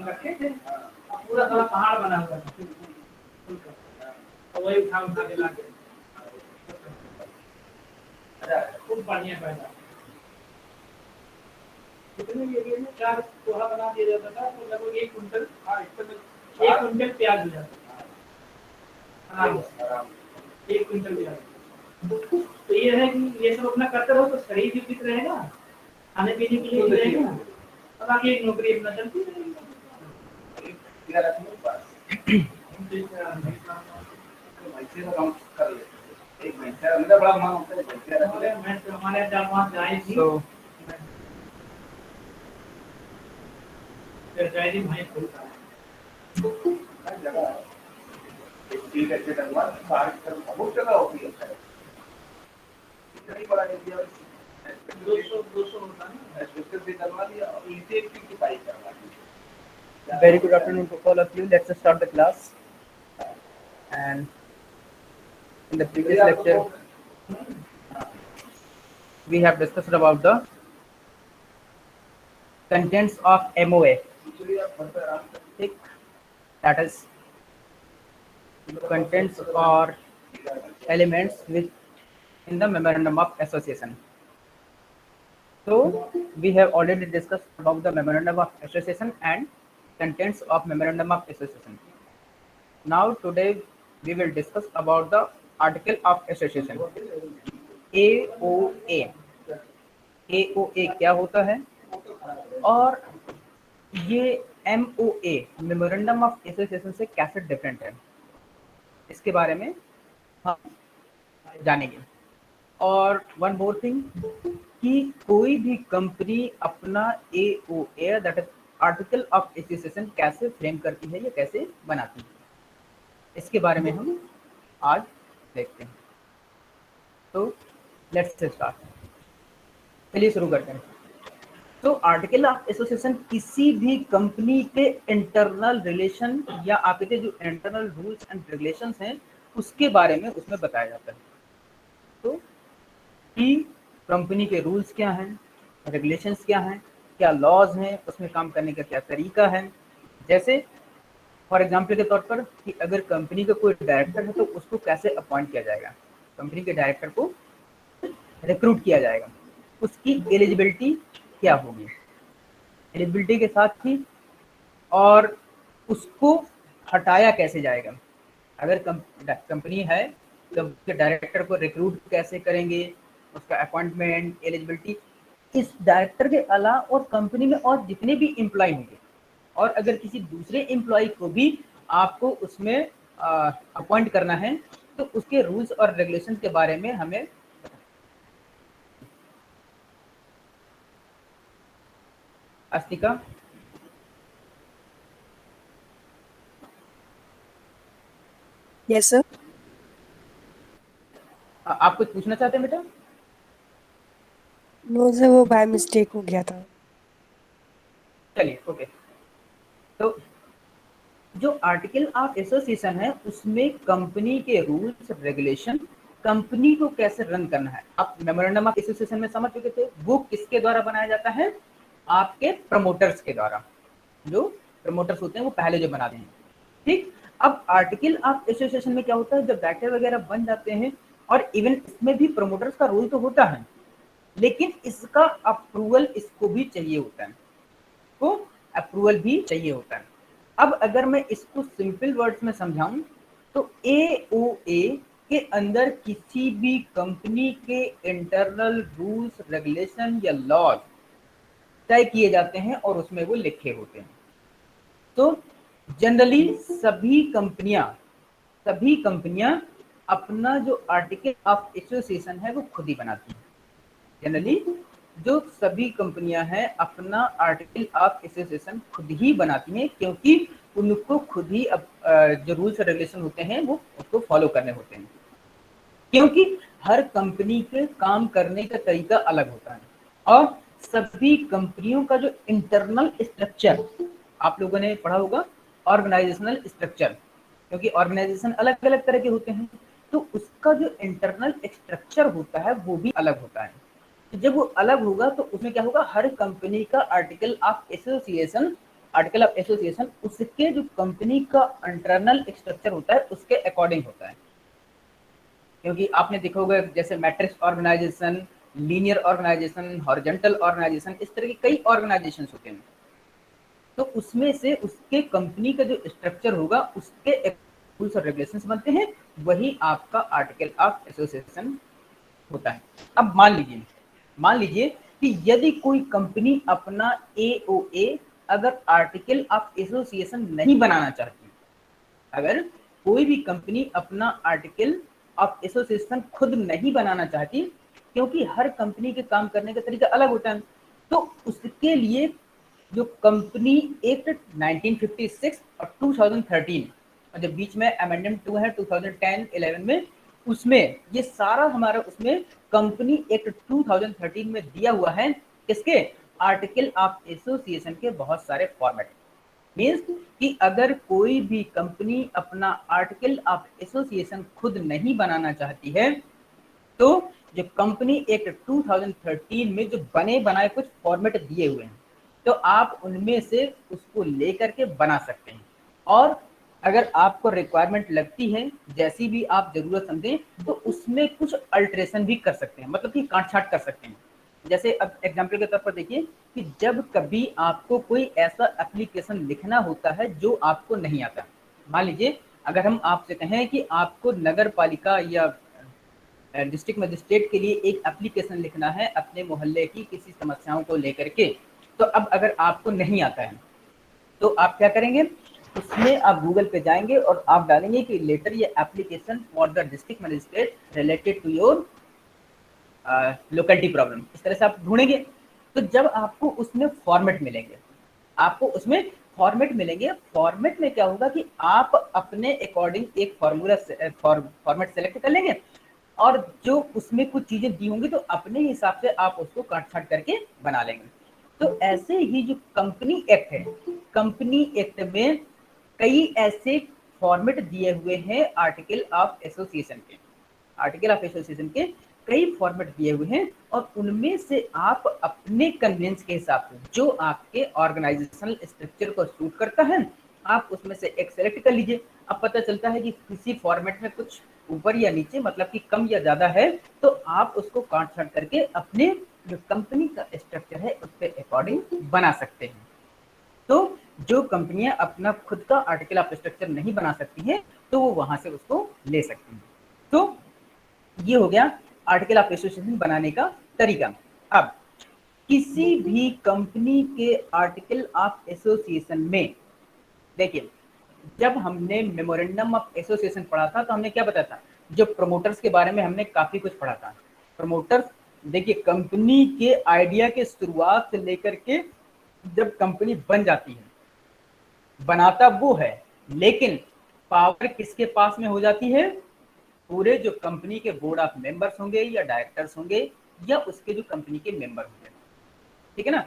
रखे थे, पूरा सारा पहाड़ बना हुआ था, तो वही उठा उठा के लाके खूब बढ़िया पैदा। कितने एरिया में 4 पोहा बना दिया जाता था, तो लगभग 1 कुंटल 1 कुंटल प्याज हो जाता था आराम से, 1 कुंटल प्याज। तो ये है कि ये सब अपना करते रहो तो शरीर भी फिट रहेगा, खाने पीने के लिए भी रहेगा, और बाकी एक नौकरी अपना चलती रहेगी। हमारे 4-5 गाय थी, फिर जैदी भाई खुलता है बहुत जगह होती है, 200 होता है। Very good afternoon to all of you. Let's start the class. And in the previous lecture, we have discussed about the contents of MOA. That is, contents or elements which in the memorandum of association. So we have already discussed about the memorandum of association and contents of memorandum of association. Now today we will discuss about the article of association, AOA. AOA क्या होता है और ये MOA memorandum of association से कैसे different है, इसके बारे में हम जानेंगे। और वन मोर थिंग कि कोई भी कंपनी अपना AOA that is article of association कैसे फ्रेम करती है या कैसे बनाती है, इसके बारे में हम आज देखते हैं। तो लेट्स स्टार्ट, चलिए शुरू करते हैं। तो आर्टिकल ऑफ एसोसिएशन किसी भी कंपनी के इंटरनल रिलेशन या आपके जो इंटरनल रूल्स एंड रेगुलेशंस हैं उसके बारे में उसमें बताया जाता है। तो कि कंपनी के रूल्स क्या हैं, रेगुलेशंस क्या हैं, क्या लॉज हैं, उसमें काम करने का क्या तरीका है। जैसे फॉर एग्जांपल के तौर पर कि अगर कंपनी का कोई डायरेक्टर है तो उसको कैसे अपॉइंट किया जाएगा, कंपनी के डायरेक्टर को रिक्रूट किया जाएगा, उसकी एलिजिबिलिटी क्या होगी, एलिजिबिलिटी के साथ ही और उसको हटाया कैसे जाएगा। अगर कंपनी है तो डायरेक्टर को रिक्रूट कैसे करेंगे, उसका अपॉइंटमेंट, एलिजिबिलिटी, इस डायरेक्टर के अलावा और कंपनी में और जितने भी एम्प्लॉय होंगे, और अगर किसी दूसरे एम्प्लॉय को भी आपको उसमें अपॉइंट करना है तो उसके रूल्स और रेगुलेशंस के बारे में हमें अस्तिका यस सर। आप कुछ पूछना चाहते हैं बेटा? नो सर, वो बाय मिस्टेक हो गया था। चलिए ओके। तो जो आर्टिकल ऑफ एसोसिएशन है उसमें कंपनी के रूल्स रेगुलेशन, कंपनी को कैसे रन करना है, आप मेमोरेंडम ऑफ एसोसिएशन में समझ चुके थे। वो किसके द्वारा बनाया जाता है? आपके प्रमोटर्स के द्वारा। जो प्रमोटर्स होते हैं वो पहले जो बनाते हैं, ठीक। अब आर्टिकल ऑफ एसोसिएशन में क्या होता है, जब डायरेक्टर वगैरह बन जाते हैं, और इवन इसमें भी प्रमोटर्स का रोल तो होता है, लेकिन इसका अप्रूवल इसको भी चाहिए होता है, तो अप्रूवल भी चाहिए होता है। अब अगर मैं इसको सिंपल वर्ड्स में समझाऊं तो AOA के अंदर किसी भी कंपनी के इंटरनल रूल्स, रेगुलेशन या लॉज तय किए जाते हैं और उसमें वो लिखे होते हैं। तो जनरली सभी कंपनियां अपना जो आर्टिकल ऑफ एसोसिएशन है वो खुद ही बनाती हैं। जनरली जो सभी कंपनियां हैं अपना आर्टिकल ऑफ एसोसिएशन खुद ही बनाती हैं, क्योंकि उनको खुद ही जो रूल्स और रेगुलेशन होते हैं वो उसको फॉलो करने होते हैं, क्योंकि हर कंपनी के काम करने का तरीका अलग होता है। और सभी कंपनियों का जो इंटरनल स्ट्रक्चर, आप लोगों ने पढ़ा होगा ऑर्गेनाइजेशनल स्ट्रक्चर, क्योंकि ऑर्गेनाइजेशन अलग अलग तरह के होते हैं, तो उसका जो इंटरनल स्ट्रक्चर होता है वो भी अलग होता है। जब वो अलग होगा तो उसमें क्या होगा, हर कंपनी का article of association article of association उसके जो कंपनी का इंटरनल स्ट्रक्चर होता है उसके अकॉर्डिंग होता है। क्योंकि आपने देखा होगा जैसे matrix organisation, linear organisation, horizontal organisation, इस तरह के कई ऑर्गेनाइजेशन होते हैं। तो उसमें से उसके कंपनी का जो स्ट्रक्चर होगा उसके रूल्स और रेगुलेशंस बनते हैं, वही आपका आर्टिकल ऑफ एसोसिएशन होता है। अब मान लीजिए कि यदि कोई कंपनी अपना एओए अगर आर्टिकल ऑफ एसोसिएशन नहीं बनाना चाहती, अगर कोई भी कंपनी अपना आर्टिकल ऑफ एसोसिएशन खुद नहीं बनाना चाहती, क्योंकि हर कंपनी के काम करने का तरीका अलग होता है, तो उसके लिए जो कंपनी एक्ट 1956 और 2013 और जब बीच में अमेंडमेंट 2 है 2010-11 में, उसमें ये सारा हमारा उसमें कंपनी एक्ट 2013 में दिया हुआ है किसके आर्टिकल ऑफ एसोसिएशन के बहुत सारे फॉर्मेट। मीन्स कि अगर कोई भी कंपनी अपना आर्टिकल ऑफ एसोसिएशन खुद नहीं बनाना चाहती है, तो जो कंपनी एक्ट 2013 में जो बने बनाए कुछ फॉर्मेट दिए हुए हैं, तो आप उनमें से उसको लेकर के बना सकते हैं। और अगर आपको रिक्वायरमेंट लगती है, जैसी भी आप जरूरत समझें, तो उसमें कुछ अल्ट्रेशन भी कर सकते हैं, मतलब कि काट छाट कर सकते हैं। जैसे अब एग्जाम्पल के तौर पर देखिए कि जब कभी आपको कोई ऐसा एप्लीकेशन लिखना होता है जो आपको नहीं आता, मान लीजिए अगर हम आपसे कहें कि आपको नगर पालिका या डिस्ट्रिक्ट मजिस्ट्रेट के लिए एक एप्लीकेशन लिखना है अपने मोहल्ले की किसी समस्याओं को लेकर के, तो अब अगर आपको नहीं आता है तो आप क्या करेंगे, उसमें आप गूगल पे जाएंगे और आप डालेंगे कि लेटर या application for the district magistrate related to your locality problem, इस तरह से आप ढूंढेंगे। तो जब आपको उसमें फॉर्मेट मिलेंगे, आपको उसमें फॉर्मेट मिलेंगे, फॉर्मेट में क्या होगा कि आप अपने अकॉर्डिंग एक फॉर्मूला फॉर्मेट सेलेक्ट कर लेंगे और जो उसमें कुछ चीजें दी होंगी तो अपने हिसाब से आप उसको काट छाट करके बना लेंगे। तो ऐसे ही जो कंपनी एक्ट है, कंपनी एक्ट में कई ऐसे फॉर्मेट दिए हुए हैं आर्टिकल ऑफ एसोसिएशन के, आर्टिकल ऑफ एसोसिएशन के कई फॉर्मेट दिए हुए हैं और उनमें से आप अपने कन्वीनियंस के हिसाब से जो आपके ऑर्गेनाइजेशनल स्ट्रक्चर को सूट करता है, आप उसमें से एक सेलेक्ट कर लीजिए। अब पता चलता है कि किसी फॉर्मेट में कुछ ऊपर या नीचे मतलब कि कम या ज्यादा है, तो आप उसको काट छाट करके अपने जो कंपनी का स्ट्रक्चर है उसके अकॉर्डिंग बना सकते हैं। तो जो कंपनियां अपना खुद का आर्टिकल ऑफ स्ट्रक्चर नहीं बना सकती हैं, तो वो वहां से उसको ले सकती हैं। तो ये हो गया आर्टिकल ऑफ एसोसिएशन बनाने का तरीका। अब किसी भी कंपनी के आर्टिकल ऑफ एसोसिएशन में देखिए, जब हमने मेमोरेंडम ऑफ एसोसिएशन पढ़ा था तो हमने क्या बताया था, जो प्रमोटर्स के बारे में हमने काफी कुछ पढ़ा था। प्रमोटर्स देखिए कंपनी के आइडिया के शुरुआत से लेकर के जब कंपनी बन जाती है, बनाता वो है, लेकिन पावर किसके पास में हो जाती है, पूरे जो कंपनी के बोर्ड ऑफ मेंबर्स होंगे या डायरेक्टर्स होंगे या उसके जो कंपनी के मेंबर होंगे, ठीक है ना।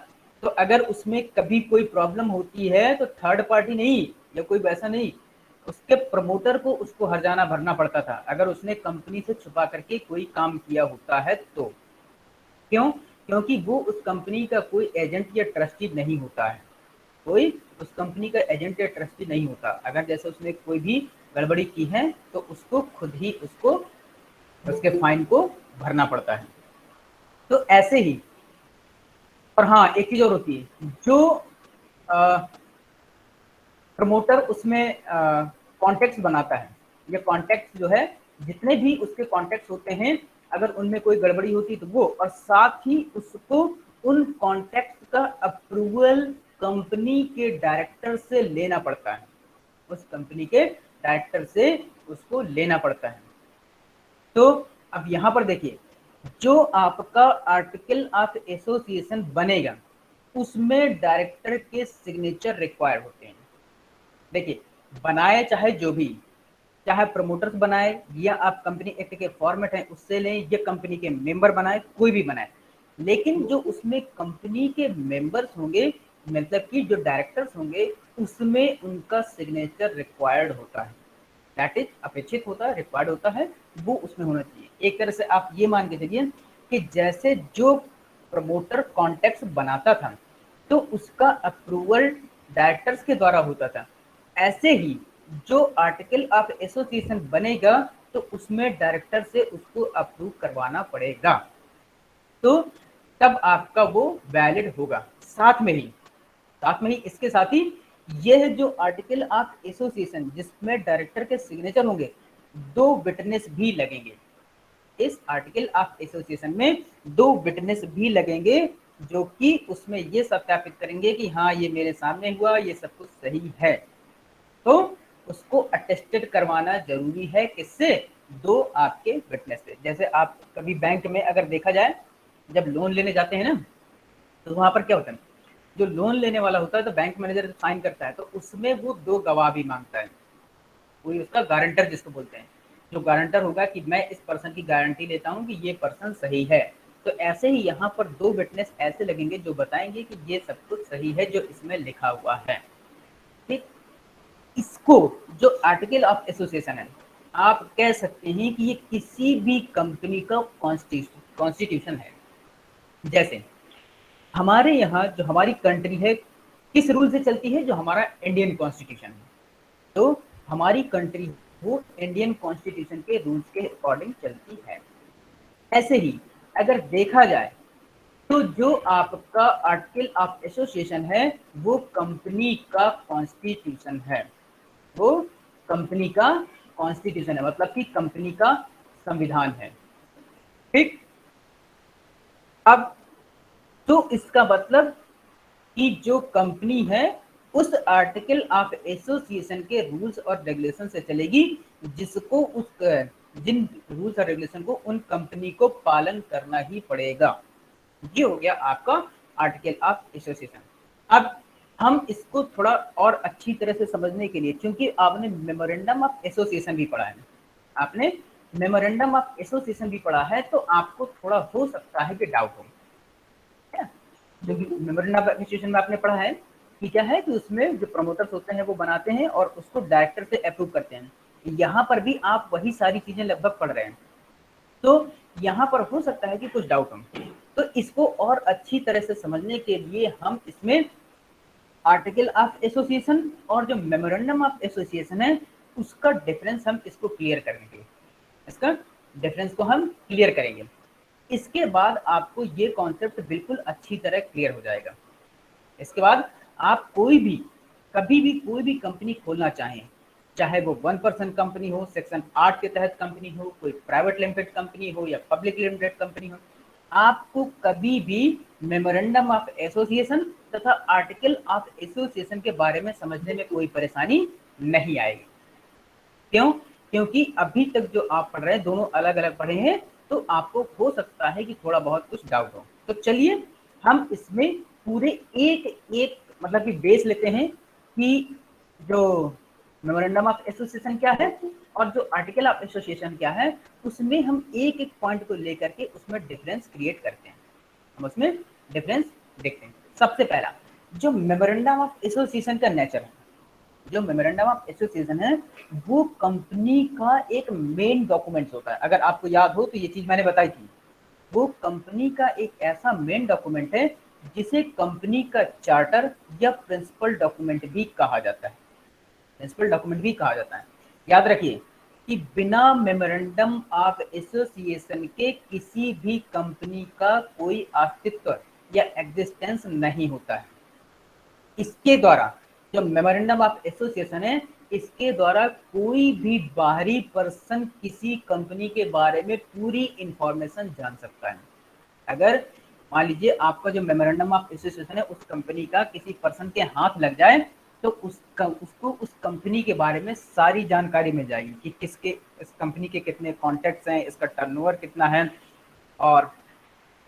तो अगर उसमें कभी कोई प्रॉब्लम होती है तो थर्ड पार्टी नहीं या कोई वैसा नहीं, उसके प्रमोटर को उसको हर्जाना भरना पड़ता था अगर उसने कंपनी से छुपा करके कोई काम किया होता है तो। क्यों? क्योंकि वो उस कंपनी का कोई एजेंट या ट्रस्टी नहीं होता है, कोई उस कंपनी का एजेंट या ट्रस्टी नहीं होता। अगर जैसे उसने कोई भी गड़बड़ी की है तो उसको खुद ही उसको उसके फाइन को भरना पड़ता है। तो ऐसे ही, और हाँ एक चीज और होती है, जो प्रमोटर उसमें कॉन्टेक्ट बनाता है, ये कॉन्टेक्ट जो है जितने भी उसके कॉन्टेक्ट होते हैं अगर उनमें कोई गड़बड़ी होती है तो वो, और साथ ही उसको उन कॉन्टेक्ट का अप्रूवल कंपनी के डायरेक्टर से लेना पड़ता है, उस कंपनी के डायरेक्टर से उसको लेना पड़ता है। तो अब यहाँ पर देखिए, जो आपका आर्टिकल ऑफ एसोसिएशन बनेगा उसमें डायरेक्टर के सिग्नेचर रिक्वायर्ड होते हैं। देखिए बनाए चाहे जो भी, चाहे प्रमोटर्स बनाए या आप कंपनी एक्ट के फॉर्मेट है उससे लें या कंपनी के मेंबर बनाए, कोई भी बनाए, लेकिन जो उसमें कंपनी के मेंबर्स होंगे मतलब कि जो डायरेक्टर्स होंगे उसमें उनका सिग्नेचर रिक्वायर्ड होता है, दैट इज अपेक्षित होता है, रिक्वायर्ड होता है, वो उसमें होना चाहिए। एक तरह से आप ये मान के चलिए कि जैसे जो प्रमोटर कॉन्टेक्ट बनाता था तो उसका अप्रूवल डायरेक्टर्स के द्वारा होता था, ऐसे ही जो आर्टिकल ऑफ एसोसिएशन बनेगा तो उसमें डायरेक्टर से उसको अप्रूव करवाना पड़ेगा, तो तब आपका वो वैलिड होगा। साथ में ही इसके साथ ही यह जो आर्टिकल ऑफ एसोसिएशन जिसमें डायरेक्टर के सिग्नेचर होंगे, 2 विटनेस भी लगेंगे। इस आर्टिकल ऑफ एसोसिएशन में 2 विटनेस भी लगेंगे जो कि उसमें ये सत्यापित करेंगे कि हाँ ये मेरे सामने हुआ, ये सब कुछ सही है। तो उसको अटेस्टेड करवाना जरूरी है, किससे? 2 आपके विटनेस से। जैसे आप कभी बैंक में अगर देखा जाए, जब लोन लेने जाते हैं ना, तो वहां पर क्या होता है, जो लोन लेने वाला होता है तो बैंक मैनेजर साइन करता है, तो उसमें वो 2 गवाह भी मांगता है, कोई उसका गारंटर जिसको बोलते हैं, जो गारंटर होगा कि मैं इस पर्सन की गारंटी लेता हूँ कि ये पर्सन सही है। तो ऐसे ही यहाँ पर 2 विटनेस ऐसे लगेंगे जो बताएंगे कि ये सब कुछ सही है जो इसमें लिखा हुआ है। ठीक, इसको जो आर्टिकल ऑफ एसोसिएशन है, आप कह सकते हैं कि ये किसी भी कंपनी का कॉन्स्टिट्यूशन है। जैसे हमारे यहाँ जो हमारी कंट्री है किस रूल से चलती है, जो हमारा इंडियन कॉन्स्टिट्यूशन है, तो हमारी कंट्री वो इंडियन कॉन्स्टिट्यूशन के रूल्स के अकॉर्डिंग चलती है। ऐसे ही अगर देखा जाए तो जो आपका आर्टिकल ऑफ एसोसिएशन है वो कंपनी का कॉन्स्टिट्यूशन है, वो कंपनी का कॉन्स्टिट्यूशन है, मतलब कि कंपनी का संविधान है। ठीक, अब तो इसका मतलब कि जो कंपनी है उस आर्टिकल ऑफ एसोसिएशन के रूल्स और रेगुलेशन से चलेगी, जिसको उस जिन रूल्स और रेगुलेशन को उन कंपनी को पालन करना ही पड़ेगा। ये हो गया आपका आर्टिकल ऑफ एसोसिएशन। अब हम इसको थोड़ा और अच्छी तरह से समझने के लिए, क्योंकि आपने मेमोरेंडम ऑफ एसोसिएशन भी पढ़ा है, आपने मेमोरेंडम ऑफ एसोसिएशन भी पढ़ा है, तो आपको थोड़ा हो सकता है कि डाउट हो। जो मेमोरेंडम ऑफ एसोसिएशन में आपने पढ़ा है कि क्या है कि उसमें जो प्रमोटर्स होते हैं वो बनाते हैं और उसको डायरेक्टर से अप्रूव करते हैं। यहाँ पर भी आप वही सारी चीजें लगभग पढ़ रहे हैं, तो यहाँ पर हो सकता है कि कुछ डाउट हो, तो इसको और अच्छी तरह से समझने के लिए हम इसमें आर्टिकल ऑफ एसोसिएशन और जो मेमोरेंडम ऑफ एसोसिएशन है उसका डिफरेंस हम इसको क्लियर करेंगे, इसका डिफरेंस को हम क्लियर करेंगे। इसके बाद आपको ये कॉन्सेप्ट बिल्कुल अच्छी तरह क्लियर हो जाएगा। इसके बाद आप कोई भी कभी भी कोई भी कंपनी खोलना चाहें, चाहे वो 1 पर्सन कंपनी हो, सेक्शन 8 के तहत कंपनी हो, कोई प्राइवेट लिमिटेड कंपनी हो या पब्लिक लिमिटेड कंपनी हो, आपको कभी भी मेमोरेंडम ऑफ एसोसिएशन तथा आर्टिकल ऑफ एसोसिएशन के बारे में समझने में कोई परेशानी नहीं आएगी। क्यों? क्योंकि अभी तक जो आप पढ़ रहे हैं दोनों अलग अलग पढ़े हैं, तो आपको हो सकता है कि थोड़ा बहुत कुछ डाउट हो। तो चलिए हम इसमें पूरे एक एक मतलब कि बेस लेते हैं कि जो मेमोरेंडम ऑफ एसोसिएशन क्या है और जो आर्टिकल ऑफ एसोसिएशन क्या है, उसमें हम एक एक पॉइंट को लेकर के उसमें डिफरेंस क्रिएट करते हैं, हम उसमें डिफरेंस देखते हैं। सबसे पहला जो मेमोरेंडम ऑफ एसोसिएशन का नेचर है, जो मेमोरेंडम ऑफ एसोसिएशन है वो कंपनी का एक मेन डॉक्यूमेंट होता है। अगर आपको याद हो तो ये चीज मैंने बताई थी, वो कंपनी का एक ऐसा मेन डॉक्यूमेंट है जिसे कंपनी का चार्टर या प्रिंसिपल डॉक्यूमेंट भी कहा जाता है, प्रिंसिपल डॉक्यूमेंट भी कहा जाता है। याद रखिए कि बिना मेमोरेंडम ऑफ एसोसिएशन के किसी भी कंपनी का कोई अस्तित्व या एग्जिस्टेंस नहीं होता है। इसके द्वारा जो मेमोरेंडम ऑफ एसोसिएशन है, इसके द्वारा कोई भी बाहरी पर्सन किसी कंपनी के बारे में पूरी इंफॉर्मेशन जान सकता है। अगर मान लीजिए आपका जो मेमोरेंडम ऑफ एसोसिएशन है उस कंपनी का किसी पर्सन के हाथ लग जाए, तो उसको उस कंपनी के बारे में सारी जानकारी मिल जाएगी कि किसके इस कंपनी के कितने कॉन्टैक्ट्स हैं, इसका टर्नओवर कितना है और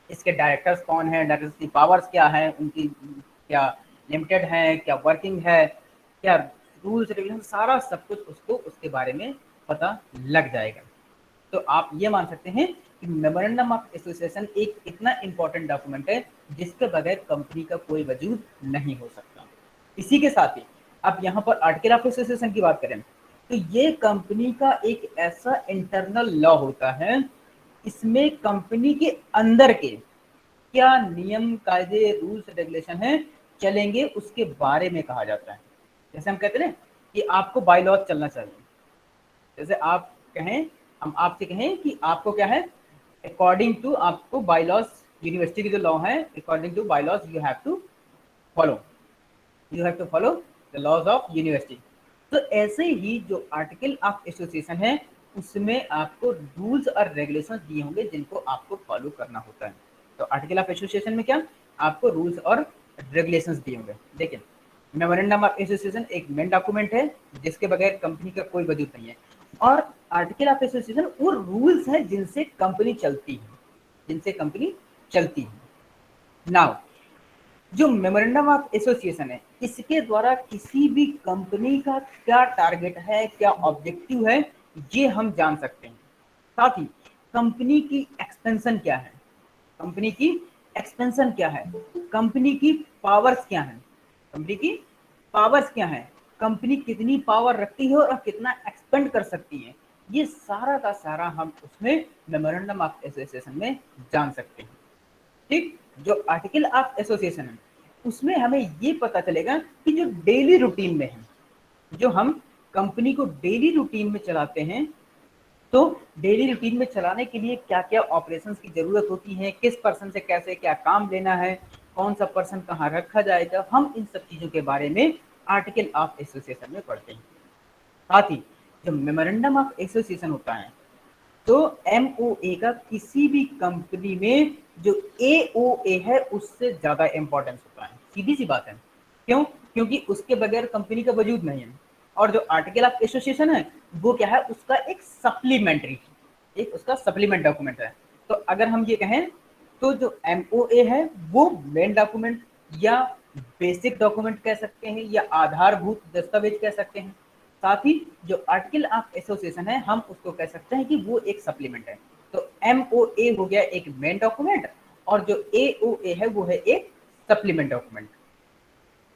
इसके डायरेक्टर्स कौन है, डायरेक्टर्स की पावर्स क्या है, उनकी क्या लिमिटेड है, क्या वर्किंग है, क्या रूल्स रेगुलेशन, सारा सब कुछ उसको उसके बारे में पता लग जाएगा। तो आप ये मान सकते हैं कि मेमोरेंडम ऑफ एसोसिएशन एक इतना इंपॉर्टेंट डॉक्यूमेंट है जिसके बगैर कंपनी का कोई वजूद नहीं हो सकता। इसी के साथ ही अब यहाँ पर आर्टिकल ऑफ एसोसिएशन की बात करें तो ये कंपनी का एक ऐसा इंटरनल लॉ होता है, इसमें कंपनी के अंदर के क्या नियम कायदे रूल्स रेगुलेशन है चलेंगे उसके बारे में कहा जाता है। जैसे हम कहते हैं ना कि आपको बाय लॉज चलना चाहिए, जैसे आप कहें, हम आपसे कहें कि आपको क्या है, अकॉर्डिंग टू आपको बाय लॉज, यूनिवर्सिटी की जो लॉ है, according to bylaws you have to follow, you have to follow the laws of university. तो ऐसे ही जो आर्टिकल ऑफ एसोसिएशन है उसमें आपको रूल्स और रेगुलेशंस दिए होंगे जिनको आपको फॉलो करना होता है। तो आर्टिकल ऑफ एसोसिएशन में क्या आपको रूल्स और रेगुलेशंस दिए होंगे। देखिए, मेमोरेंडम ऑफ एसोसिएशन एक मेन डॉक्यूमेंट है जिसके बगैर कंपनी का कोई वजूद नहीं है, और आर्टिकल ऑफ एसोसिएशन वो रूल्स हैं जिनसे कंपनी चलती है, जिनसे कंपनी चलती है। नाउ जो मेमोरेंडम ऑफ एसोसिएशन है इसके द्वारा किसी भी कंपनी का क्या टारगेट है, क्या ऑब्जेक्टिव है, ये हम जान सकते हैं। साथ ही कंपनी की एक्सपेंशन क्या है, कंपनी की एक्सपेंशन क्या है, कंपनी की पावर्स क्या है, कंपनी की पावर्स क्या है, कंपनी कितनी पावर रखती है और कितना एक्सपेंड कर सकती है, ये सारा का सारा हम उसमें मेमोरेंडम ऑफ एसोसिएशन में जान सकते हैं। ठीक, जो आर्टिकल ऑफ एसोसिएशन है उसमें हमें ये पता चलेगा कि जो डेली रूटीन में है, जो हम कंपनी को डेली रूटीन में चलाते हैं, तो डेली रूटीन में चलाने के लिए क्या क्या ऑपरेशंस की जरूरत होती है, किस पर्सन से कैसे क्या काम लेना है, कौन सा पर्सन कहाँ रखा जाएगा, हम इन सब चीजों के बारे में आर्टिकल ऑफ एसोसिएशन में पढ़ते हैं। साथ ही जो मेमोरेंडम ऑफ एसोसिएशन होता है तो MOA का किसी भी कंपनी में जो AOA है उससे ज्यादा इंपॉर्टेंस होता है। सीधी सी बात है, क्यों? क्योंकि उसके बगैर कंपनी का वजूद नहीं है। और जो आर्टिकल ऑफ एसोसिएशन है वो क्या है, उसका एक सप्लीमेंट्री, एक उसका सप्लीमेंट डॉक्यूमेंट है। तो अगर हम ये कहें तो जो MOA है वो मेन डॉक्यूमेंट या बेसिक डॉक्यूमेंट कह सकते हैं या आधारभूत दस्तावेज कह सकते हैं। साथ ही जो आर्टिकल ऑफ एसोसिएशन है हम उसको कह सकते हैं कि वो एक सप्लीमेंट है। तो MOA हो गया एक मेन डॉक्यूमेंट और जो AOA है वो है एक सप्लीमेंट डॉक्यूमेंट।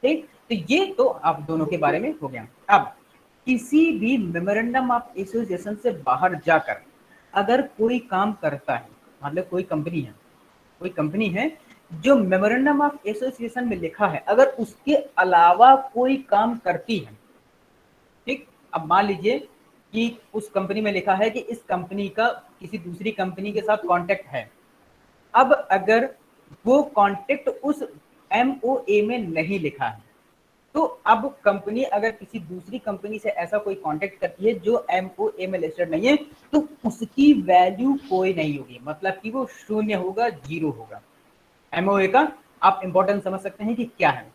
ठीक, तो ये तो आप दोनों के बारे में हो गया। अब किसी भी मेमोरेंडम ऑफ एसोसिएशन से बाहर जाकर अगर कोई काम करता है, मतलब कोई कंपनी है, कोई कंपनी है जो मेमोरेंडम ऑफ एसोसिएशन में लिखा है अगर उसके अलावा कोई काम करती है, ठीक, अब मान लीजिए कि उस कंपनी में लिखा है कि इस कंपनी का किसी दूसरी कंपनी के साथ कांटेक्ट है। अब अगर वो कांटेक्ट उस MOA में नहीं लिखा है तो अब कंपनी अगर किसी दूसरी कंपनी से ऐसा कोई कांटेक्ट करती है जो MOA में लिस्टेड नहीं है तो उसकी वैल्यू कोई नहीं होगी, मतलब कि वो शून्य होगा, जीरो होगा। MOA का आप इंपॉर्टेंस समझ सकते हैं कि क्या है।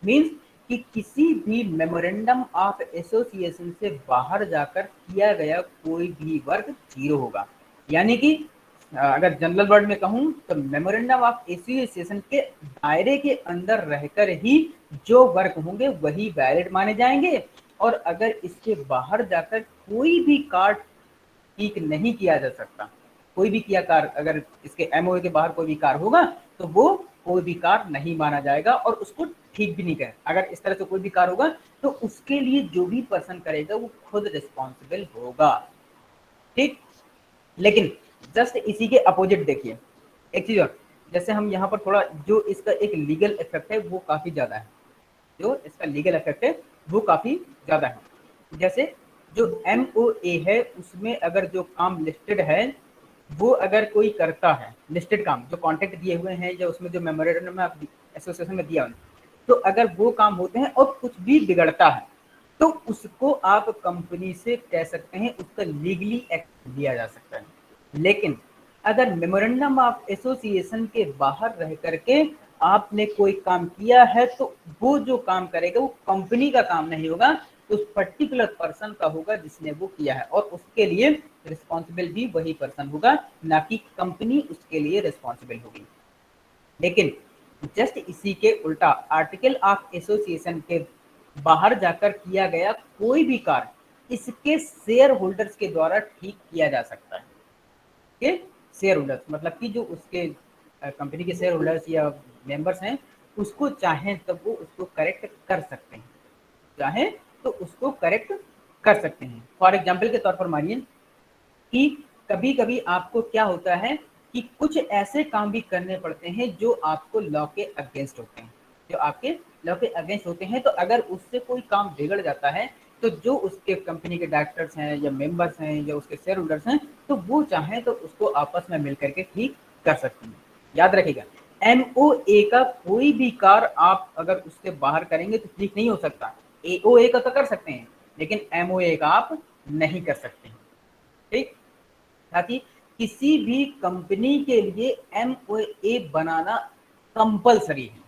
मीन्स कि किसी भी मेमोरेंडम ऑफ एसोसिएशन से बाहर जाकर किया गया कोई भी वर्क जीरो होगा। यानी कि अगर जनरल वर्ड में कहूँ तो मेमोरेंडम ऑफ एसोसिएशन के दायरे के अंदर रहकर ही जो वर्क होंगे वही वैलिड माने जाएंगे, और अगर इसके बाहर जाकर कोई भी कार्य ठीक नहीं किया जा सकता, कोई भी किया कार्य अगर इसके MOA के बाहर कोई भी कार्य होगा तो वो कोई भी कार्य नहीं माना जाएगा और उसको ठीक भी नहीं करे। अगर इस तरह से कोई भी कार्य होगा तो उसके लिए जो भी पर्सन करेगा वो खुद रिस्पॉन्सिबल होगा। ठीक, लेकिन जस्ट इसी के अपोजिट देखिए एक चीज और, जैसे हम यहाँ पर थोड़ा जो इसका एक लीगल इफेक्ट है वो काफी ज्यादा है, जो इसका लीगल इफेक्ट है वो काफी ज्यादा है। जैसे जो MOA है उसमें अगर जो काम लिस्टेड है वो अगर कोई करता है, लिस्टेड काम जो कॉन्टेक्ट दिए हुए हैं या उसमें जो मेमोरेंडम में एसोसिएशन में दिया, तो अगर वो काम होते हैं और कुछ भी बिगड़ता है तो उसको आप कंपनी से कह सकते हैं, उसका लीगली एक्ट लिया जा सकता है। लेकिन अगर मेमोरेंडम ऑफ एसोसिएशन के बाहर रह करके आपने कोई काम किया है तो वो जो काम करेगा वो कंपनी का काम नहीं होगा, उस पर्टिकुलर पर्सन का होगा जिसने वो किया है, और उसके लिए रिस्पॉन्सिबल भी वही पर्सन होगा, ना कि कंपनी उसके लिए रिस्पॉन्सिबल होगी। लेकिन जस्ट इसी के उल्टा आर्टिकल ऑफ एसोसिएशन के बाहर जाकर किया गया कोई भी कार्य इसके शेयर होल्डर्स के द्वारा ठीक किया जा सकता है। के शेयर होल्डर्स मतलब कि जो उसके कंपनी के शेयर होल्डर्स या मेंबर्स हैं उसको चाहें तब वो उसको करेक्ट कर सकते हैं, चाहें तो उसको करेक्ट कर सकते हैं। फॉर एग्जाम्पल के तौर पर मानिए कि कभी कभी आपको क्या होता है कि कुछ ऐसे काम भी करने पड़ते हैं जो आपको लॉ के अगेंस्ट होते हैं। जो आपके लॉ के अगेंस्ट होते हैं। तो अगर उससे कोई काम बिगड़ जाता है तो जो उसके कंपनी के डायरेक्टर्स हैं या मेंबर्स हैं या उसके शेयर होल्डर्स हैं, तो वो चाहें तो उसको आपस में मिल करके ठीक कर सकते हैं। याद रखिएगा, एमओए का कोई भी कार्य आप अगर उससे बाहर करेंगे तो ठीक नहीं हो सकता। एओए का तो कर सकते हैं, लेकिन एमओए का आप नहीं कर सकते हैं। ठीक, ताकि किसी भी कंपनी के लिए एमओए बनाना कंपलसरी है।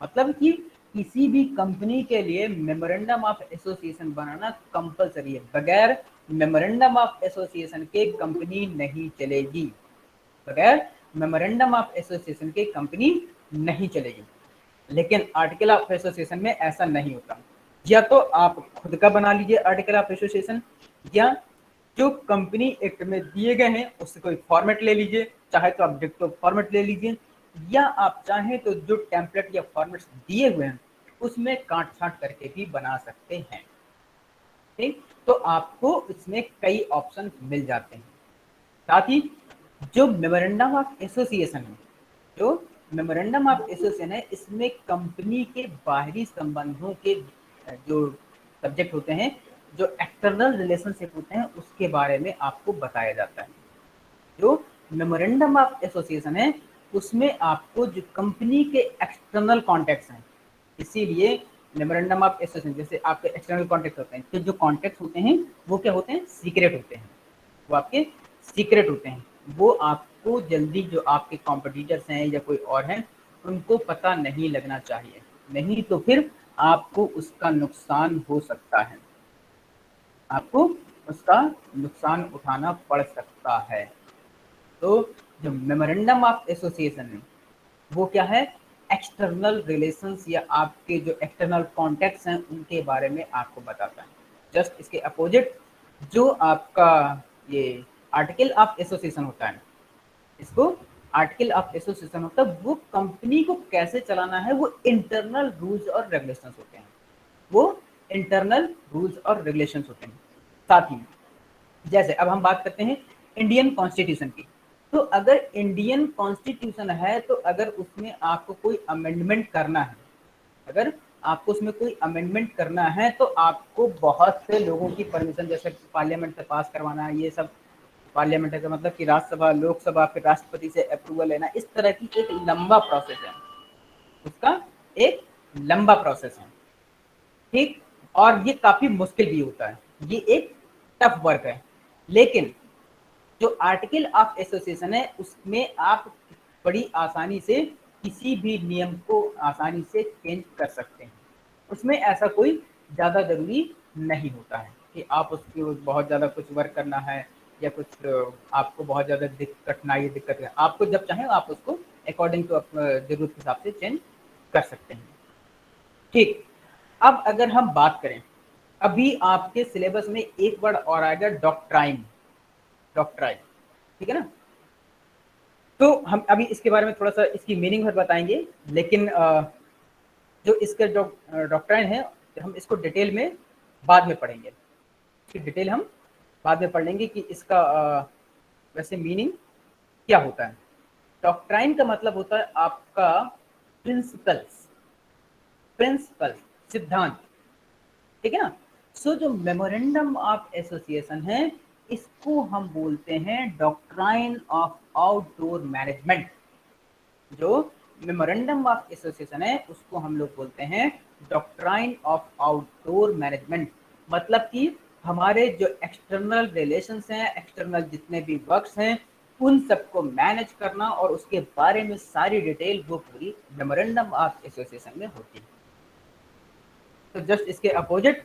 मतलब कि किसी भी कंपनी के लिए memorandum of association banana compulsory है। बगैर मेमोरेंडम ऑफ एसोसिएशन के कंपनी नहीं चलेगी। बगैर मेमोरेंडम ऑफ एसोसिएशन के कंपनी नहीं चलेगी। लेकिन आर्टिकल ऑफ एसोसिएशन में ऐसा नहीं होता। या तो आप खुद का बना लीजिए आर्टिकल ऑफ एसोसिएशन, या जो कंपनी एक्ट में दिए गए हैं उससे कोई फॉर्मेट ले लीजिए, चाहे तो आप डिक्टो फॉर्मेट ले लीजिए, या आप चाहें तो जो टेम्पलेट या फॉर्मेट्स दिए हुए हैं उसमें काट छांट करके भी बना सकते हैं। ठीक, तो आपको इसमें कई ऑप्शन मिल जाते हैं। साथ ही जो मेमोरेंडम ऑफ एसोसिएशन है, जो मेमोरेंडम ऑफ एसोसिएशन है, इसमें कंपनी के बाहरी संबंधों के जो सब्जेक्ट होते हैं, जो एक्सटर्नल रिलेशनशिप होते हैं, उसके बारे में आपको बताया जाता है। जो मेमोरेंडम ऑफ एसोसिएशन है उसमें आपको जो कंपनी के एक्सटर्नल कॉन्टैक्ट्स हैं, इसीलिए मेमोरेंडम ऑफ एसोसिएशन जैसे आपके एक्सटर्नल कॉन्टैक्ट होते हैं, तो जो कॉन्टैक्ट होते हैं वो क्या होते हैं, सीक्रेट होते हैं। वो आपके सीक्रेट होते हैं। वो आपको जल्दी जो आपके कॉम्पिटिटर्स हैं या कोई और हैं उनको पता नहीं लगना चाहिए, नहीं तो फिर आपको उसका नुकसान हो सकता है, आपको उसका नुकसान उठाना पड़ सकता है। तो जो मेमोरेंडम ऑफ एसोसिएशन है वो क्या है, एक्सटर्नल रिलेशंस या आपके जो एक्सटर्नल कॉन्टैक्ट्स हैं उनके बारे में आपको बताता है। जस्ट इसके अपोजिट जो आपका ये आर्टिकल ऑफ एसोसिएशन होता है, इसको आर्टिकल ऑफ एसोसिएशन होता है, वो कंपनी को कैसे चलाना है वो इंटरनल रूल्स और रेगुलेशंस होते हैं। वो इंटरनल रूल्स और रेगुलेशंस होते हैं। साथ ही जैसे अब हम बात करते हैं इंडियन कॉन्स्टिट्यूशन की, तो अगर इंडियन कॉन्स्टिट्यूशन है तो अगर उसमें आपको कोई अमेंडमेंट करना है, अगर आपको उसमें कोई अमेंडमेंट करना है तो आपको बहुत से लोगों की परमिशन, जैसे पार्लियामेंट से पास करवाना है, ये सब पार्लियामेंट का मतलब कि राज्यसभा, लोकसभा, फिर राष्ट्रपति से अप्रूवल लेना, इस तरह की एक लंबा प्रोसेस है, उसका एक लंबा प्रोसेस है। ठीक, और ये काफी मुश्किल भी होता है, ये एक टफ वर्क है। लेकिन जो आर्टिकल ऑफ एसोसिएशन है उसमें आप बड़ी आसानी से किसी भी नियम को आसानी से चेंज कर सकते हैं। उसमें ऐसा कोई ज़्यादा ज़रूरी नहीं होता है कि आप उसको बहुत ज़्यादा कुछ वर्क करना है या कुछ आपको बहुत ज़्यादा कठिनाई दिक्कत है। आपको जब चाहें आप उसको अकॉर्डिंग टू ज़रूरत के हिसाब से चेंज कर सकते हैं। ठीक, अब अगर हम बात करें, अभी आपके सिलेबस में एक वर्ड और आएगा, डॉक्ट्राइन। डॉक्ट्राइन, ठीक है ना। तो हम अभी इसके बारे में थोड़ा सा इसकी मीनिंग भर बताएंगे, लेकिन जो इसका जो डॉक्ट्राइन है हम इसको डिटेल में बाद में पढ़ेंगे। इसकी डिटेल हम बाद में पढ़ लेंगे कि इसका वैसे मीनिंग क्या होता है। डॉक्ट्राइन का मतलब होता है आपका प्रिंसिपल्स, प्रिंसिपल्स सिद्धांत, ठीक है ना। सो जो मेमोरेंडम ऑफ एसोसिएशन है इसको हम बोलते हैं डॉक्ट्राइन ऑफ आउटडोर मैनेजमेंट। जो मेमोरेंडम ऑफ एसोसिएशन है उसको हम लोग बोलते हैं डॉक्ट्राइन ऑफ आउटडोर मैनेजमेंट। मतलब कि हमारे जो एक्सटर्नल रिलेशंस हैं, एक्सटर्नल जितने भी वर्क्स हैं, उन सबको मैनेज करना और उसके बारे में सारी डिटेल वो पूरी मेमोरेंडम ऑफ एसोसिएशन में होती है। तो जस्ट इसके अपोजिट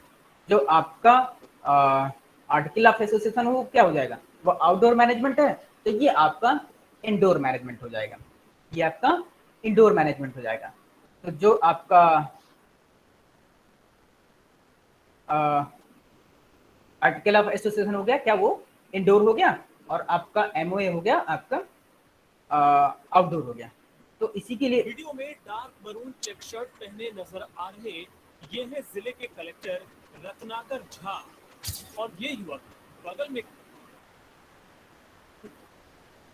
जो आपका आर्टिकल ऑफ एसोसिएशन वो क्या हो जाएगा, वो आउटडोर मैनेजमेंट है, तो ये आपका इंडोर मैनेजमेंट हो जाएगा, ये आपका इंडोर मैनेजमेंट हो जाएगा। तो जो आपका आर्टिकल ऑफ एसोसिएशन हो गया क्या, वो इंडोर हो गया, और आपका एमओए हो गया आपका आउटडोर हो गया। तो इसी के लिए वीडियो में डार्क मरून चेक शर्ट पहने नजर आ रहे ये है जिले के कलेक्टर रत्नाकर झा, और ये युवक बगल में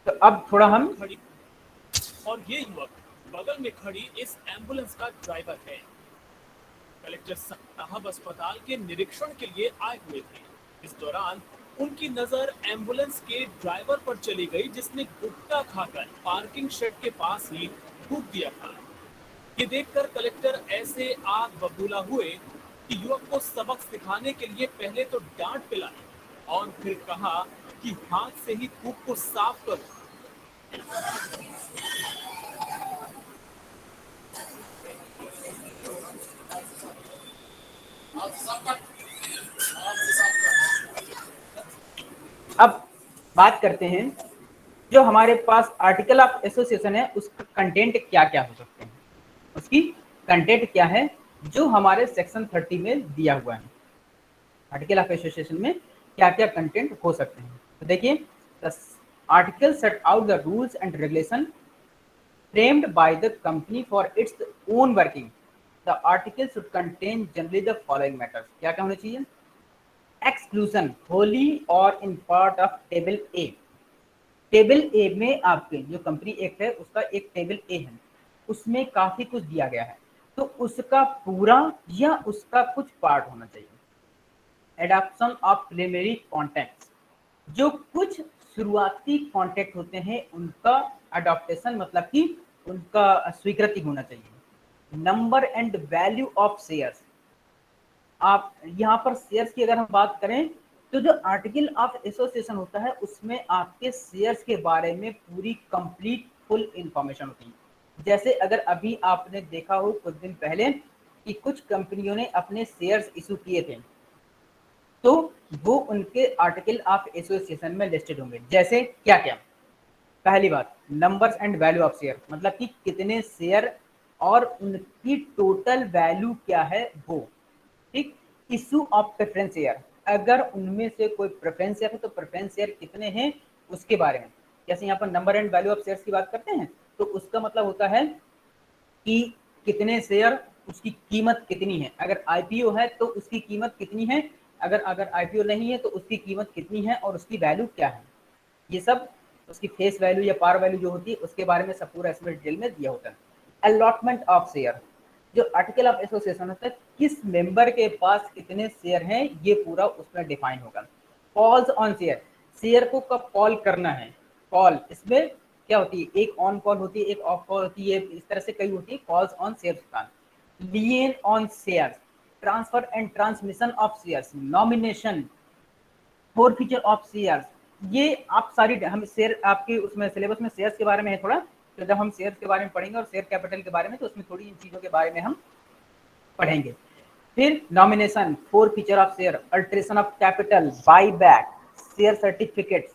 तो अब थोड़ा हम खड़ी और ये युवक बगल में खड़ी इस एम्बुलेंस का ड्राइवर है। कलेक्टर साहब अस्पताल के निरीक्षण के लिए आए हुए थे। इस दौरान उनकी नजर एम्बुलेंस के ड्राइवर पर चली गई, जिसने गुटखा खाकर पार्किंग शेड के पास ही थूक दिया था। ये देखकर कलेक्टर ऐसे आग बबूला हुए कि युवक को सबक सिखाने के लिए पहले तो डांट पिलाई और फिर कहा कि हाथ से ही थूक को साफ करो। अब बात करते हैं जो हमारे पास आर्टिकल ऑफ एसोसिएशन है उसका कंटेंट क्या क्या हो सकते हैं, उसकी कंटेंट क्या है जो हमारे सेक्शन 30 में दिया हुआ है। आर्टिकल ऑफ एसोसिएशन में क्या क्या कंटेंट हो सकते हैं, तो देखिए the article set out the rules and regulation framed by the company for its own working. The article should contain generally the following matters. क्या क्या होना चाहिए? Exclusion wholly or in part of table A. Table A में आपके जो company act है उसका एक टेबल ए है, उसमें काफी कुछ दिया गया है, तो उसका पूरा या उसका कुछ पार्ट होना चाहिए। एडॉप्शन ऑफ प्रिलिमिनरी कॉन्टेक्ट, जो कुछ शुरुआती कॉन्टेक्ट होते हैं उनका अडॉप्टेशन मतलब कि उनका स्वीकृति होना चाहिए। Number and value of shares, आप यहाँ पर शेयर्स की अगर हम बात करें तो जो आर्टिकल ऑफ एसोसिएशन होता है उसमें आपके शेयर्स के बारे में पूरी कंप्लीट फुल इंफॉर्मेशन होती है। जैसे अगर अभी आपने देखा हो कुछ दिन पहले कि कुछ कंपनियों ने अपने शेयर्स इशू किए थे, तो वो उनके आर्टिकल ऑफ एसोसिएशन में लिस्टेड होंगे। जैसे क्या क्या? पहली बात, numbers and value of share, मतलब कि कितने शेयर और उनकी टोटल वैल्यू क्या है वो। ठीक। इशू ऑफ प्रेफरेंस शेयर, अगर उनमें से कोई प्रेफरेंस शेयर है तो प्रेफरेंस शेयर कितने हैं उसके बारे में। जैसे यहाँ पर number and value of shares की बात करते हैं तो उसका मतलब होता है कि कितने शेयर, उसकी कीमत कितनी है। अगर आईपीओ है तो उसकी कीमत कितनी है, अगर आईपीओ नहीं है तो उसकी कीमत कितनी है और उसकी वैल्यू क्या है। ये सब उसकी फेस वैल्यू या पार वैल्यू जो होती है उसके बारे में सब पूरा इसमें डिटेल में दिया होता है। अलॉटमेंट ऑफ शेयर, जो आर्टिकल ऑफ एसोसिएशन होता है किस मेंबर के पास कितने शेयर हैं ये पूरा उसमें डिफाइन होगा। कॉल्स ऑन शेयर, शेयर को कब कॉल करना है। कॉल इसमें क्या होती है, एक ऑन कॉल होती है, एक ऑफ कॉल होती है, इस तरह से कई होती है कॉल्स ऑन शेयर का। Lien on share, transfer and transmission of shares, nomination, forfeiture of shares. ये आप सारी हम शेयर आपके उसमें सिलेबस में शेयर्स के बारे में है थोड़ा, तो जब हम शेयर्स के बारे में पढ़ेंगे और शेयर कैपिटल के बारे में तो उसमें थोड़ी इन चीज़ों के बारे में हम पढ़ेंगे। फिर nomination, forfeiture of share, alteration of capital, by back, share certificates.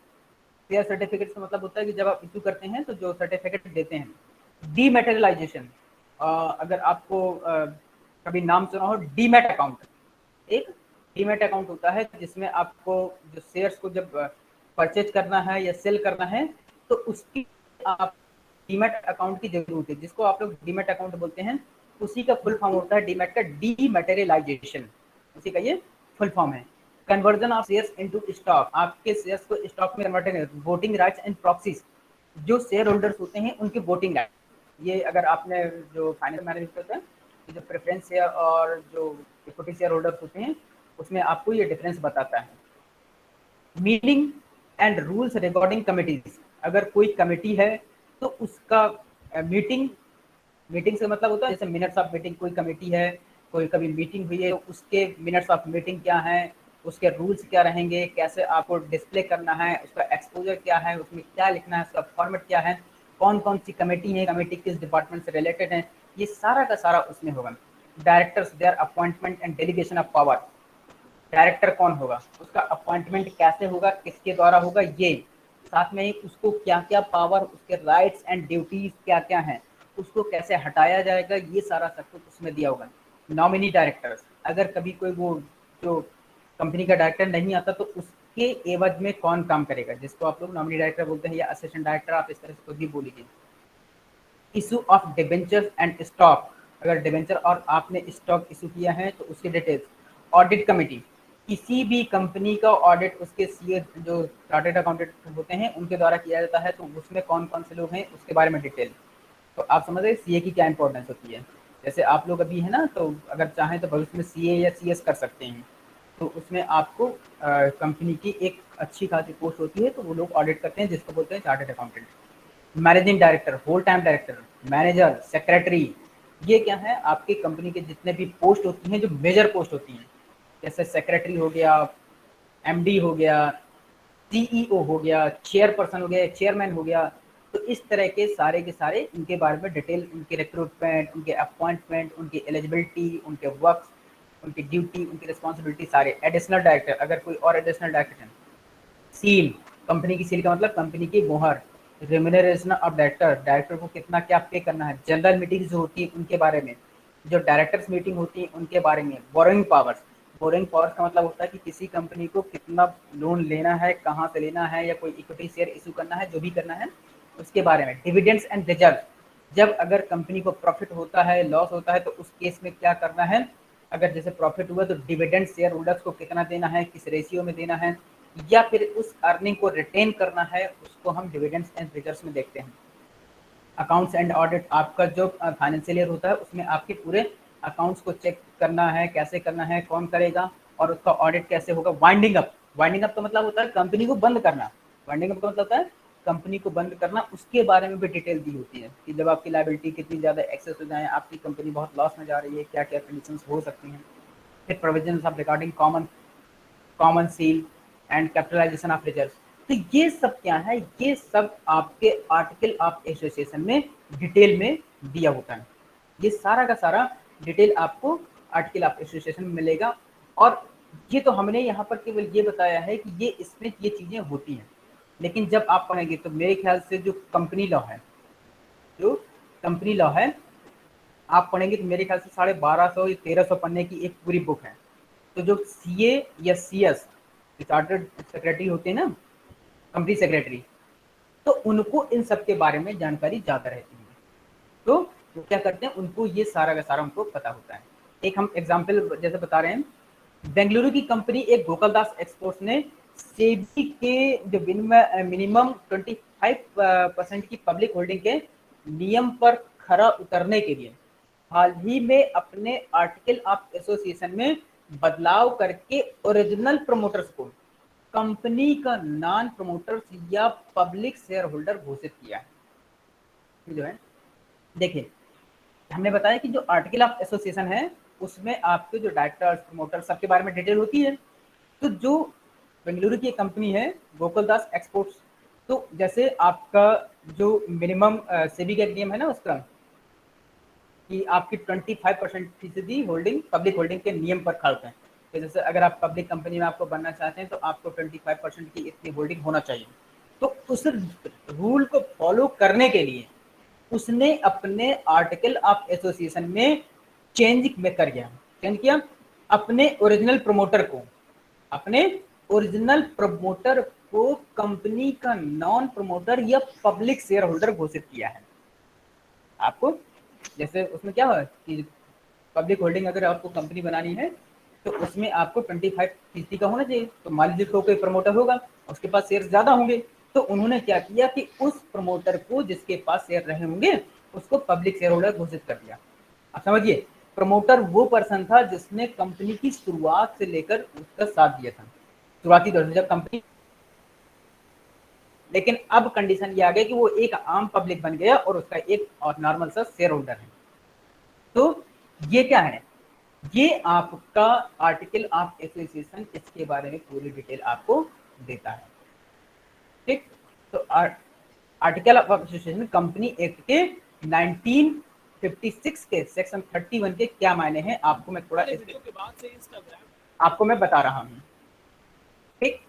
Share certificates का मतलब होता है कि जब आप इशू करते हैं तो जो सर्टिफिकेट देते हैं। डीमैटेरियलाइजेशन, अगर आपको कभी नाम सुना हो डीमैट अकाउंट, एक डीमैट अकाउंट होता है जिसमें आपको जो शेयर्स को जब परचेज करना है या सेल करना है तो उसकी आप डीमैट अकाउंट की जरूरत है, जिसको आप लोग डीमैट अकाउंट बोलते हैं। उसी का फुल फॉर्म होता है डीमैट का डीमैटेरियलाइजेशन, उसी का ये फुल फॉर्म है। Conversion of shares into stock, आपके शेयर्स को स्टॉक में कन्वर्ट करना। वोटिंग राइट्स एंड प्रॉक्सीज, जो शेयर होल्डर्स होते हैं उनके वोटिंग राइट। ये अगर आपने जो फाइनेंशियल मैनेजमेंट होता है, जो प्रेफरेंस शेयर और जो इक्विटी शेयर होल्डर्स होते हैं उसमें आपको ये डिफरेंस बताता है। Meeting and rules regarding committees, अगर कोई कमेटी है तो उसका मीटिंग से मतलब होता है जैसे मिनट्स ऑफ मीटिंग, कोई कमेटी है, कोई कभी मीटिंग हुई है तो उसके मिनट्स ऑफ मीटिंग क्या है, उसके रूल्स क्या रहेंगे, कैसे आपको डिस्प्ले करना है, उसका एक्सपोजर क्या है, उसमें क्या लिखना है, उसका फॉर्मेट क्या है, कौन कौन सी कमेटी है, कमेटी किस डिपार्टमेंट से रिलेटेड है, ये सारा का सारा उसमें होगा। Directors, there appointment and delegation of power, director कौन होगा, उसका अपॉइंटमेंट कैसे होगा, किसके द्वारा होगा, ये साथ में ही उसको क्या क्या पावर, उसके राइट्स एंड ड्यूटीज क्या क्या हैं, उसको कैसे हटाया जाएगा, ये सारा सब कुछ उसमें दिया होगा। नॉमिनी डायरेक्टर्स, अगर कभी कोई वो जो कंपनी का डायरेक्टर नहीं आता तो उसके एवज में कौन काम करेगा, जिसको आप लोग नॉमिनी डायरेक्टर बोलते हैं या असिस्टेंट डायरेक्टर, आप इस तरह से कुछ भी बोलिए। Issue of debenture and stock, अगर डिबेंचर और आपने स्टॉक इशू किया है तो उसकी डिटेल्स। ऑडिट कमेटी, किसी भी कंपनी का ऑडिट उसके सीए जो चार्टर्ड अकाउंटेंट होते हैं उनके द्वारा किया जाता है तो उसमें कौन कौन से लोग हैं उसके बारे में डिटेल। तो आप समझ रहे सीए की क्या इंपॉर्टेंस होती है। जैसे आप लोग अभी है ना, तो अगर चाहें तो भविष्य में सीए या सीएस कर सकते हैं। तो उसमें आपको कंपनी की एक अच्छी खासी पोस्ट होती है, तो वो लोग ऑडिट करते हैं, जिसको बोलते हैं chartered accountant. Managing director, whole time director, manager, secretary, ये क्या है, आपकी कंपनी के जितने भी पोस्ट होती हैं, जो मेजर पोस्ट होती हैं, जैसे सेक्रेटरी हो गया, एमडी हो गया, सीईओ हो गया, चेयरपर्सन हो गया, चेयरमैन हो गया। तो इस तरह के सारे इनके बारे में डिटेल, उनके रिक्रूटमेंट, उनके अपॉइंटमेंट, उनकी एलिजिबिलिटी, उनके वर्क, उनकी ड्यूटी, उनकी रिस्पॉन्सिबिलिटी, सारे। एडिशनल डायरेक्टर, अगर कोई और एडिशनल डायरेक्टर है। सील, कंपनी की सील का मतलब कंपनी की मोहर। रेम्यूनरेशन ऑफ डायरेक्टर, डायरेक्टर को कितना क्या पे करना है। जनरल मीटिंग जो होती है उनके बारे में, जो डायरेक्टर्स मीटिंग होती है उनके बारे में। बोरोइंग पावर्स, बोरोइंग पावर्स का मतलब होता है कि किसी कंपनी को कितना लोन लेना है, कहाँ से लेना है, या कोई इक्विटी शेयर इशू करना है, जो भी करना है उसके बारे में। डिविडेंड्स एंड रिजर्व, जब अगर कंपनी को प्रॉफिट होता है, लॉस होता है, तो उस केस में क्या करना है। अगर जैसे प्रॉफिट हुआ तो डिविडेंड शेयर होल्डर्स को कितना देना है, किस रेशियो में देना है, या फिर उस अर्निंग को रिटेन करना है, उसको हम डिविडेंड्स एंड रिजर्व्स में देखते हैं। अकाउंट्स एंड ऑडिट, आपका जो फाइनेंशियल ईयर होता है उसमें आपके पूरे अकाउंट्स को चेक करना है, कैसे करना है, कौन करेगा, और उसका ऑडिट कैसे होगा। वाइंडिंग अप, वाइंडिंग अप का मतलब होता है कंपनी को बंद करना। वाइंडिंग अप का मतलब होता है कंपनी को बंद करना, उसके बारे में भी डिटेल दी होती है कि जब आपकी लायबिलिटी कितनी ज़्यादा एक्सेस हो जाए, आपकी कंपनी बहुत लॉस में जा रही है, क्या क्या कंडीशंस हो सकती हैं। फिर provisions of regarding common seal and capitalisation of reserve. तो ये सब क्या है, ये सब आपके आर्टिकल ऑफ एसोसिएशन में डिटेल में दिया होता है। ये सारा का सारा डिटेल आपको आर्टिकल ऑफ एसोसिएशन में मिलेगा। और ये तो हमने यहाँ पर केवल ये बताया है कि ये इसमें ये चीज़ें होती हैं, लेकिन जब आप पढ़ेंगे तो मेरे ख्याल से जो कंपनी लॉ है, जो कंपनी लॉ है, आप पढ़ेंगे तो मेरे ख्याल से 1250 या 1300 पन्ने की एक पूरी बुक है। तो जो सीए या सीएस, चार्टर्ड सेक्रेटरी होते हैं ना, कंपनी सेक्रेटरी, तो उनको इन सब के बारे में जानकारी ज़्यादा रहती है। तो वो क्या करते हैं, उनको ये सारा का सारा उनको पता होता है। एक हम एग्जाम्पल जैसे बता रहे हैं, बेंगलुरु की कंपनी एक गोकुलदास एक्सपोर्ट्स ने सेबी के जो मिनिमम 25% की पब्लिक होल्डिंग के नियम पर खरा उतरने के लिए हाल ही में अपने आर्टिकल ऑफ एसोसिएशन में बदलाव करके ओरिजिनल प्रमोटर्स को कंपनी का नॉन प्रमोटर्स या पब्लिक शेयर होल्डर घोषित किया है। जो है, देखिए, हमने बताया कि जो आर्टिकल ऑफ एसोसिएशन है उसमें आपके जो डायरेक्टर्स, प्रमोटर, सबके बारे में डिटेल होती है। तो जो बेंगलुरु की कंपनी है गोकुलदास एक्सपोर्ट्स, तो जैसे आपका जो मिनिमम सेबी का नियम है ना उसका, कि आपकी 25% फीसदी होल्डिंग पब्लिक होल्डिंग के नियम पर खड़ा है। तो जैसे अगर आप पब्लिक कंपनी में आपको बनना चाहते हैं तो आपको 25% की इतनी होल्डिंग होना चाहिए। तो उस रूल को फॉलो करने के लिए उसने अपने आर्टिकल ऑफ एसोसिएशन में चेंज में कर गया, चेंज किया अपने ओरिजिनल प्रमोटर को, अपने ओरिजिनल प्रमोटर को कंपनी का नॉन प्रमोटर या पब्लिक शेयर होल्डर घोषित किया है। आपको जैसे उसमें क्या हुआ कि पब्लिक होल्डिंग अगर आपको कंपनी बनानी है तो उसमें आपको 25% का होना चाहिए। तो मान लीजिए कोई प्रमोटर होगा, उसके पास शेयर ज्यादा होंगे, तो उन्होंने क्या किया कि उस प्रमोटर को जिसके पास शेयर रहे होंगे उसको पब्लिक शेयर होल्डर घोषित कर दिया। आप समझिए, प्रमोटर वो पर्सन था जिसने कंपनी की शुरुआत से लेकर उसका साथ दिया था, शुरुआती दौर में जब कंपनी, लेकिन अब कंडीशन ये आ गई कि वो एक आम पब्लिक बन गया और उसका एक और नॉर्मल सा शेयर होल्डर है। तो ये क्या है, ये आपका आर्टिकल ऑफ एसोसिएशन इसके बारे में पूरी डिटेल आपको देता है। ठीक, तो article of association company act के 1956 के सेक्शन 31 के क्या मायने हैं आपको मैं थोड़ा वीडियो के बाद से इंस्टाग्राम आपको मैं बता रहा हूँ। ठीक,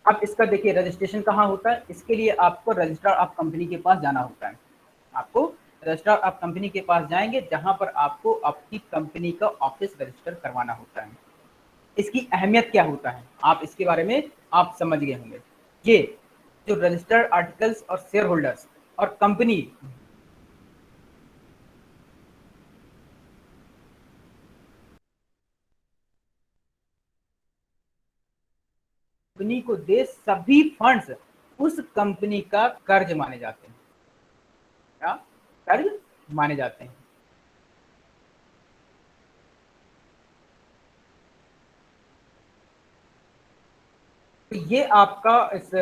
अब इसका देखिए रजिस्ट्रेशन कहाँ होता है। इसके लिए आपको रजिस्ट्रार ऑफ कंपनी के पास जाना होता है। आपको रजिस्ट्रार ऑफ कंपनी के पास जाएंगे जहां पर आपको आपकी कंपनी का ऑफिस रजिस्टर करवाना होता है। इसकी अहमियत क्या होता है आप इसके बारे में आप समझ गए होंगे। ये जो रजिस्टर्ड आर्टिकल्स और शेयर होल्डर्स और कंपनी को दे सभी फंड्स उस कंपनी का कर्ज माने जाते हैं। क्या कर्ज? माने जाते हैं। तो ये आपका इस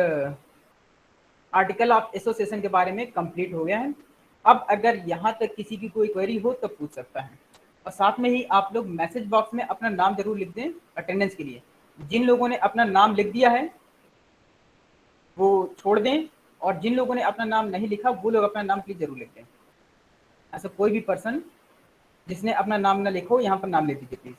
आर्टिकल ऑफ एसोसिएशन के बारे में कंप्लीट हो गया है। अब अगर यहाँ तक किसी की कोई क्वेरी हो तो पूछ सकता है। और साथ में ही आप लोग मैसेज बॉक्स में अपना नाम जरूर लिख दें अटेंडेंस के लिए। जिन लोगों ने अपना नाम लिख दिया है वो छोड़ दें, और जिन लोगों ने अपना नाम नहीं लिखा वो लोग अपना नाम प्लीज जरूर लिख दें। ऐसा कोई भी पर्सन जिसने अपना नाम ना लिखो यहाँ पर नाम लिख दीजिए प्लीज।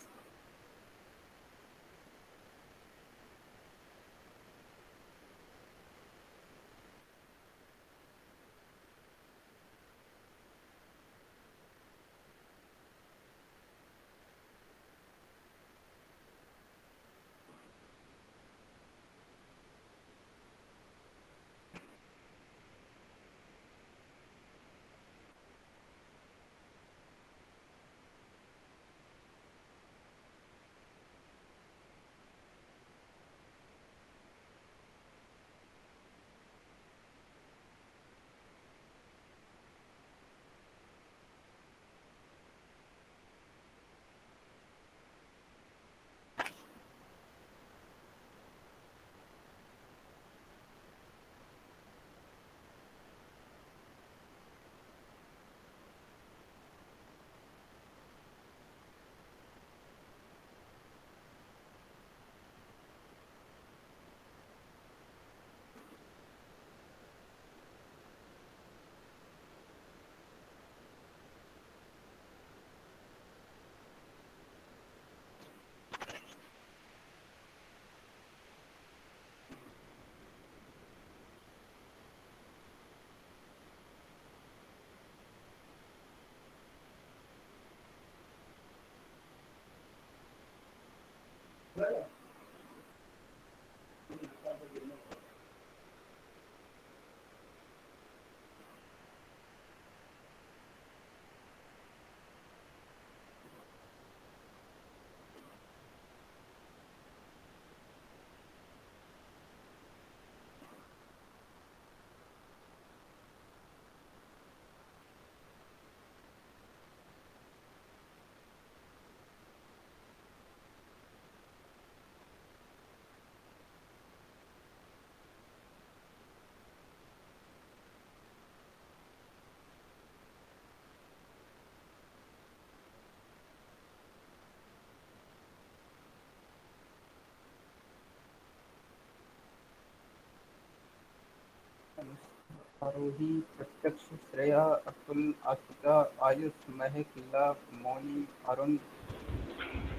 आरोही, प्रत्यक्ष, श्रेया, अतुल, आशिका, आयुष, महक, लव, मौनी, अरुण,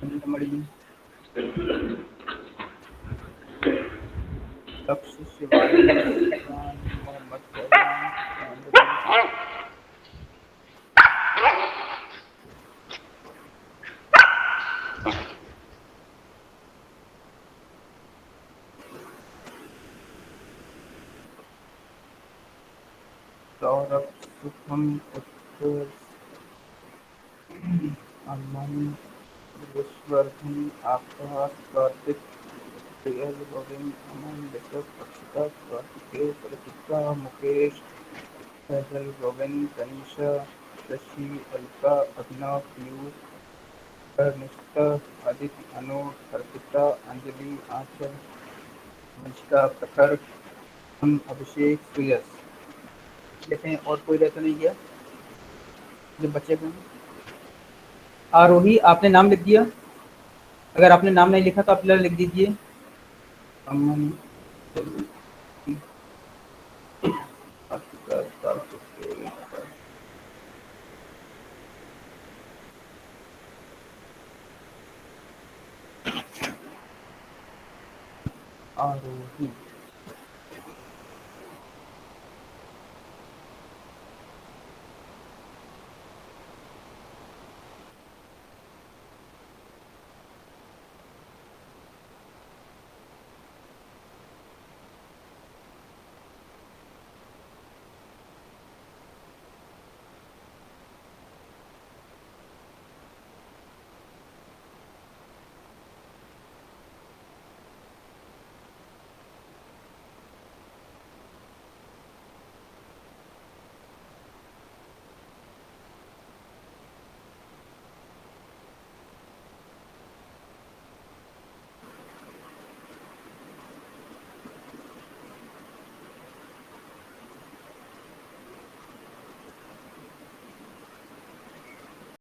चंद्रमणि, लक्ष्य, शिवानी, सुल्तान, मोहम्मद फैजान, चांदनी, सौरभ, शुभम, उत्कर्ष, अमन, विश्ववर्धन, आकाश, कार्तिक, प्रियल, गोविंद, अमन, ऋषभ, अक्षिता, कार्तिकेय, प्रतिका, मुकेश, फैजल, गोविंद, तनीषा, शशि, अलका, अभिनव, पीयूष, निष्ठा, आदित्य, अनूप, अर्पिता, अंजलि, आंचल, वंशिका, प्रखर, हम, अभिषेक, सुयस। कहते हैं और कोई रहता नहीं गया जो बच्चे को। आरोही, आपने नाम लिख दिया? अगर आपने नाम नहीं लिखा तो आप लिख दीजिए। अमन, आरोही।